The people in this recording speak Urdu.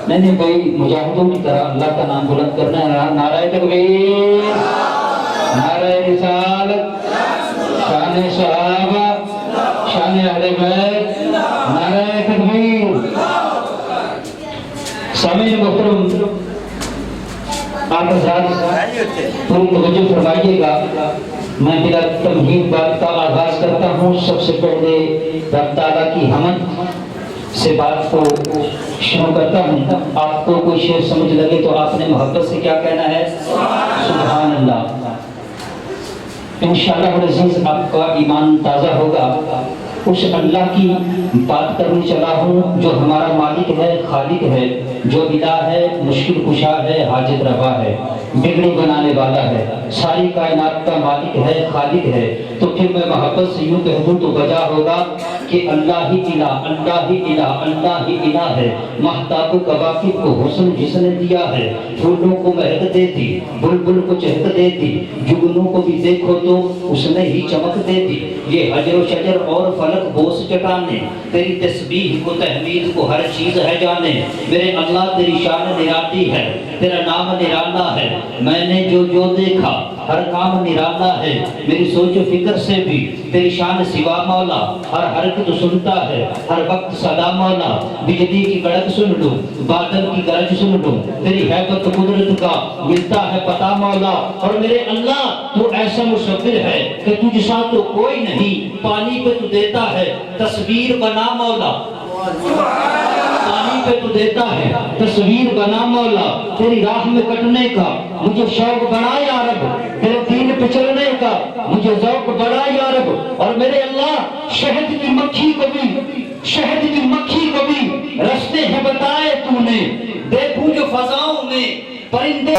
نہیں بھائی مجاہدوں کی طرح اللہ کا نام بلند کرنا ہے. نعرہ تکبیر، نعرہ رسالت، شان صحابہ، شان اہل بیت، نعرہ تکبیر. سامعین محترم، آپ حضرات پوری توجہ فرمائیے گا. میں بلا تمہید بات کا آغاز کرتا ہوں. سب سے پہلے رب تعالیٰ کی حمد سے بات کو شروع کرتا ہوں. آپ کو کوئی شعر سمجھ لگے تو آپ نے محبت سے کیا کہنا ہے؟ سبحان اللہ. انشاءاللہ العزیز آپ کا ایمان تازہ ہوگا. اس اللہ کی بات کرنے چلا ہوں جو ہمارا مالک ہے، خالق ہے، جو الہ ہے، مشکل کشا ہے، حاجت روا ہے، بگڑی بنانے والا ہے، ساری کائنات کا مالک ہے، خالق ہے. تو پھر میں محبت سے یوں کہہ دوں تو بجا ہوگا کہ اللہ ہی الہ، اللہ ہی الہ، اللہ ہی الہ ہے. مہتاب و کواکب کو حسن جس نے دیا ہے، پھولوں کو مہک دے دی، بلبل کو چہک دے دی، جگنوں کو بھی دیکھو تو اس نے ہی چمک دے دی. یہ حجر و شجر اور فلک بوس چٹانے، تیری تسبیح کو تحمید کو ہر چیز ہے جانے. میرے اللہ تیری شان نرالی ہے، تیرا نام نرالا ہے. میں نے جو دیکھا ہر کام نرالا ہے. میری سوچ و فکر سے بھی تیری شان سوا مولا. ہر حرکت سنتا ہے، ہر وقت صدا مولا. بجلی کی کڑک سن لوں، بادل کی گرج سن لوں، تیری حیبت قدرت کا ملتا ہے پتا مولا. اور میرے اللہ تو ایسا مصور ہے کہ تجھ سا تو کوئی نہیں. پانی پہ تو دیتا ہے تصویر بنا مولا، پانی پہ تو دیتا ہے تصویر بنا مولا. تیری راہ میں کٹنے کا مجھے شوق بڑا یا رب، تیرے دین پہ چلنے کا مجھے ذوق بڑا یا رب. اور میرے اللہ شہد کی مکھی کو بھی، شہد کی مکھی کو بھی رستے ہیں بتائے تو نے. دیکھوں جو فضاؤں میں پرندے